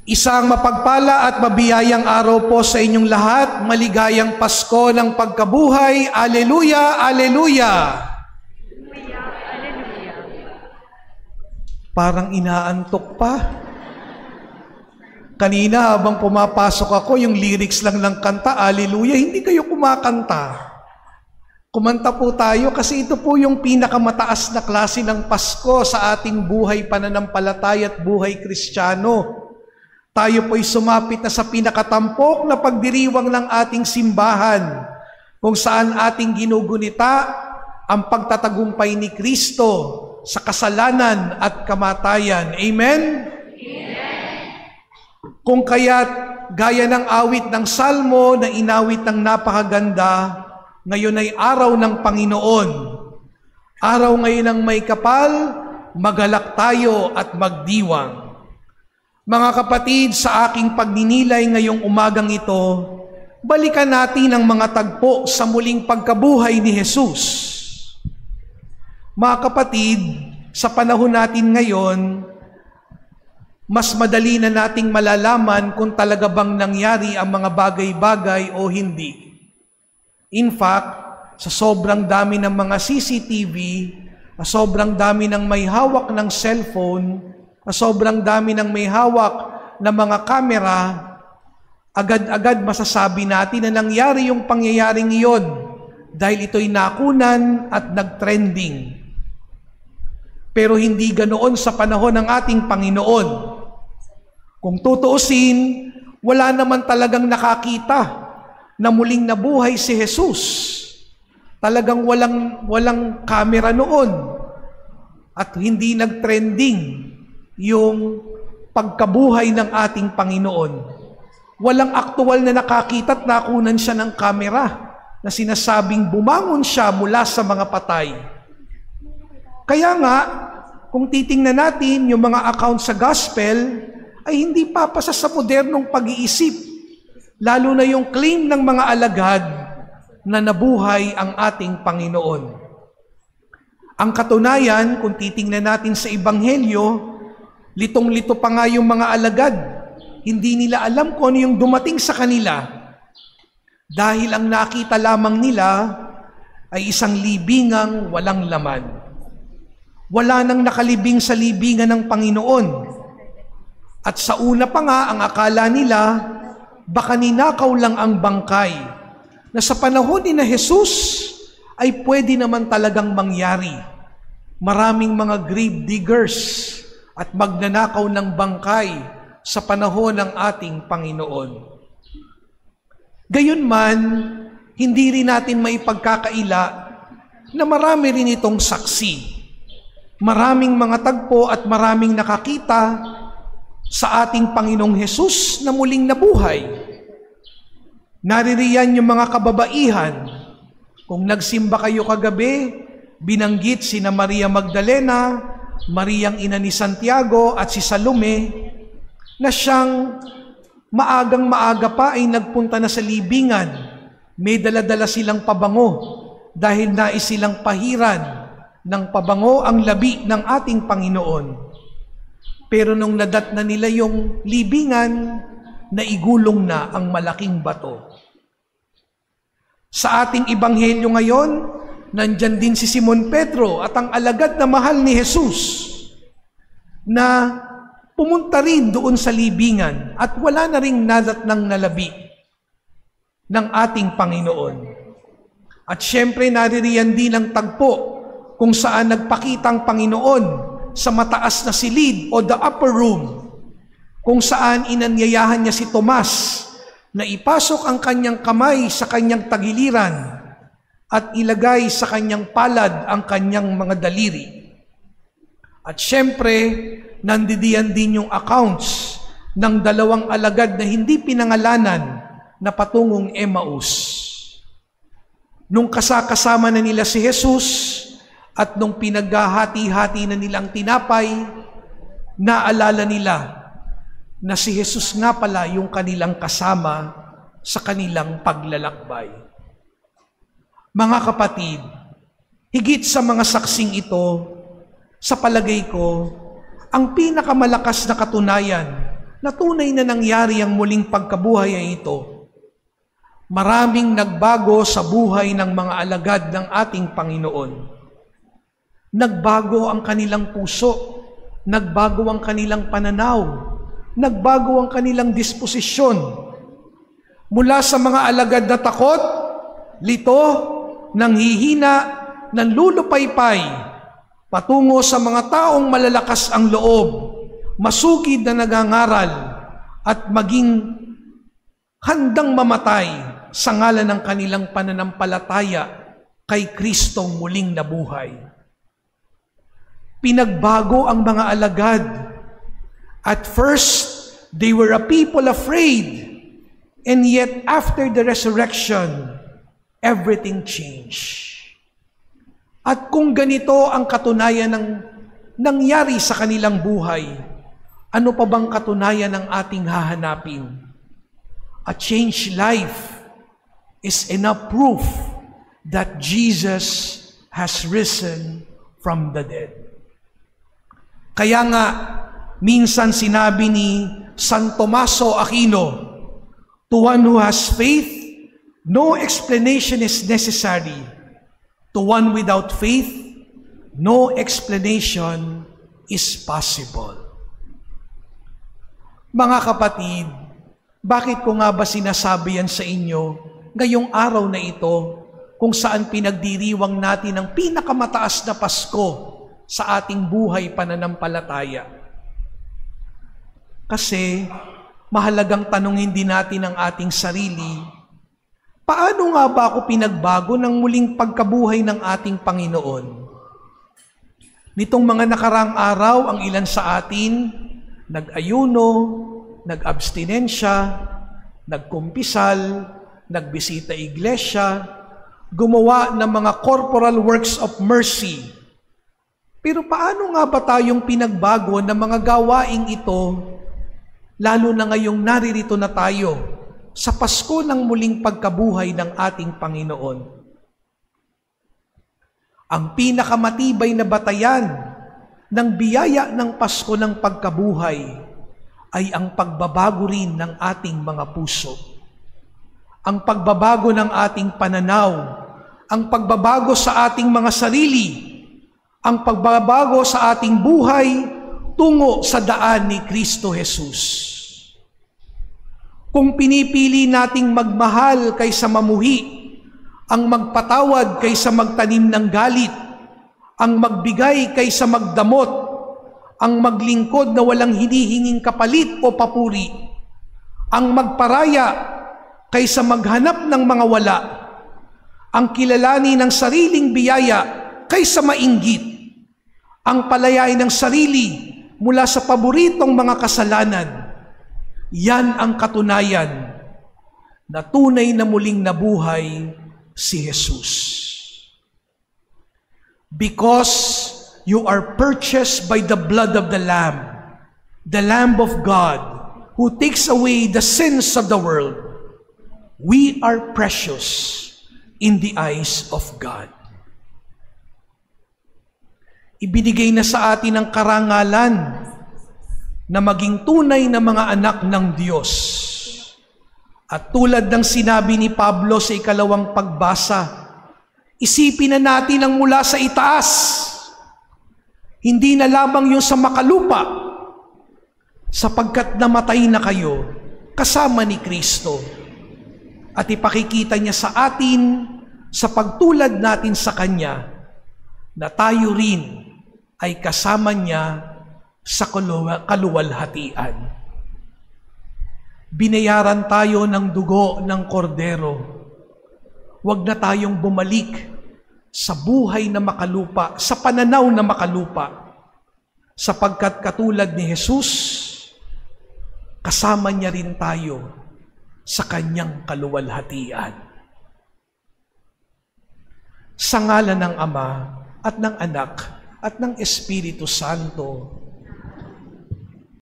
Isang mapagpala at mabiyayang araw po sa inyong lahat. Maligayang Pasko ng pagkabuhay. Aleluya, aleluya. Parang inaantok pa. Kanina habang pumapasok ako, yung lyrics lang ng kanta, aleluya, hindi kayo kumakanta. Kumanta po tayo kasi ito po yung pinakamataas na klase ng Pasko sa ating buhay pananampalataya at buhay Kristiyano. Tayo po'y sumapit na sa pinakatampok na pagdiriwang ng ating simbahan, kung saan ating ginugunita ang pagtatagumpay ni Kristo sa kasalanan at kamatayan. Amen? Amen. Kung kaya't gaya ng awit ng Salmo na inawit ng napakaganda, ngayon ay araw ng Panginoon. Araw ngayon ng may kapal, magalak tayo at magdiwang. Mga kapatid, sa aking pagninilay ngayong umagang ito, balikan natin ang mga tagpo sa muling pagkabuhay ni Jesus. Mga kapatid, sa panahon natin ngayon, mas madali na nating malalaman kung talaga bang nangyari ang mga bagay-bagay o hindi. In fact, sa sobrang dami ng mga CCTV, sa sobrang dami ng may hawak ng cellphone, sa sobrang dami ng may hawak na mga kamera, agad-agad masasabi natin na nangyari yung pangyayaring iyon dahil ito'y nakunan at nag-trending. Pero hindi ganoon sa panahon ng ating Panginoon. Kung tutuusin, wala naman talagang nakakita na muling nabuhay si Jesus. Talagang walang kamera noon at hindi nag-trending yung pagkabuhay ng ating Panginoon. Walang aktual na nakakita at nakunan siya ng kamera na sinasabing bumangon siya mula sa mga patay. Kaya nga, kung titingnan natin yung mga account sa gospel, ay hindi papasa sa modernong pag-iisip, lalo na yung claim ng mga alagad na nabuhay ang ating Panginoon. Ang katunayan, kung titingnan natin sa Ebanghelyo, litong-lito pa nga yung mga alagad. Hindi nila alam kung ano yung dumating sa kanila. Dahil ang nakita lamang nila ay isang libingang walang laman. Wala nang nakalibing sa libingan ng Panginoon. At sa una pa nga, ang akala nila, baka ninakaw lang ang bangkay. Na sa panahon ni na Jesus, ay pwede naman talagang mangyari. Maraming mga grave diggers at magnanakaw ng bangkay sa panahon ng ating Panginoon. Gayunman, hindi rin natin maipagkakaila na marami rin itong saksi. Maraming mga tagpo at maraming nakakita sa ating Panginoong Hesus na muling nabuhay. Naririyan yung mga kababaihan. Kung nagsimba kayo kagabi, binanggit sina Maria Magdalena, Mariang ina ni Santiago at si Salome, na siyang maagang-maaga pa ay nagpunta na sa libingan. May dala-dala silang pabango dahil nais silang pahiran ng pabango ang labi ng ating Panginoon. Pero nung nadat na nila yung libingan, naigulong na ang malaking bato. Sa ating Ebanghelyo ngayon, nandyan din si Simon Pedro at ang alagad na mahal ni Jesus na pumunta rin doon sa libingan at wala na ring nadat ng nalabi ng ating Panginoon. At syempre naririyan din ang tagpo kung saan nagpakita ang Panginoon sa mataas na silid o the upper room, kung saan inanyayahan niya si Tomas na ipasok ang kanyang kamay sa kanyang tagiliran at ilagay sa kanyang palad ang kanyang mga daliri. At syempre, nandidiyan din yung accounts ng dalawang alagad na hindi pinangalanan na patungong Emmaus. Nung kasama na nila si Jesus at nung pinaghahati-hati na nilang tinapay, naalala nila na si Jesus nga pala yung kanilang kasama sa kanilang paglalakbay. Mga kapatid, higit sa mga saksing ito, sa palagay ko, ang pinakamalakas na katunayan na tunay na nangyari ang muling pagkabuhay ay ito. Maraming nagbago sa buhay ng mga alagad ng ating Panginoon. Nagbago ang kanilang puso, nagbago ang kanilang pananaw, nagbago ang kanilang disposisyon. Mula sa mga alagad na takot, lito, nanghihina, nanlulupaypay, patungo sa mga taong malalakas ang loob, masugid na nagangaral, at maging handang mamatay sa ngalan ng kanilang pananampalataya kay Kristong muling nabuhay. Pinagbago ang mga alagad. At first, they were a people afraid, and yet after the resurrection, everything changed. At kung ganito ang katunayan ng nangyari sa kanilang buhay, ano pa bang katunayan ng ating hahanapin? A changed life is enough proof that Jesus has risen from the dead. Kaya nga, minsan sinabi ni San Tomaso Aquino, to one who has faith, no explanation is necessary. To one without faith, no explanation is possible. Mga kapatid, bakit ko nga ba sinasabi yan sa inyo ngayong araw na ito kung saan pinagdiriwang natin ang pinakamataas na Pasko sa ating buhay pananampalataya? Kasi mahalagang tanungin din natin ang ating sarili, paano nga ba ako pinagbago ng muling pagkabuhay ng ating Panginoon? Nitong mga nakaraang araw, ang ilan sa atin, nag-ayuno, nag-abstinensya, nagkumpisal, nagbisita iglesia, gumawa ng mga corporal works of mercy. Pero paano nga ba tayong pinagbago ng mga gawaing ito, lalo na ngayong naririto na tayo sa Pasko ng muling pagkabuhay ng ating Panginoon? Ang pinakamatibay na batayan ng biyaya ng Pasko ng pagkabuhay ay ang pagbabago rin ng ating mga puso. Ang pagbabago ng ating pananaw, ang pagbabago sa ating mga sarili, ang pagbabago sa ating buhay tungo sa daan ni Kristo Jesus. Kung pinipili nating magmahal kaysa mamuhi, ang magpatawad kaysa magtanim ng galit, ang magbigay kaysa magdamot, ang maglingkod na walang hinihinging kapalit o papuri, ang magparaya kaysa maghanap ng mga wala, ang kilalanin ng sariling biyaya kaysa mainggit, ang palayain ng sarili mula sa paboritong mga kasalanan. Yan ang katunayan na tunay na muling nabuhay si Jesus. Because you are purchased by the blood of the Lamb of God, who takes away the sins of the world, we are precious in the eyes of God. Ibinigay na sa atin ang karangalan na maging tunay na mga anak ng Diyos. At tulad ng sinabi ni Pablo sa ikalawang pagbasa, isipin na natin ang mula sa itaas, hindi na lamang yung sa makalupa, sapagkat namatay na kayo kasama ni Kristo. At ipakikita niya sa atin, sa pagtulad natin sa Kanya, na tayo rin ay kasama niya sa kaluwalhatian. Binayaran tayo ng dugo ng kordero. Huwag na tayong bumalik sa buhay na makalupa, sa pananaw na makalupa, sapagkat katulad ni Jesus, kasama niya rin tayo sa Kanyang kaluwalhatian. Sa ngalan ng Ama at ng Anak at ng Espiritu Santo.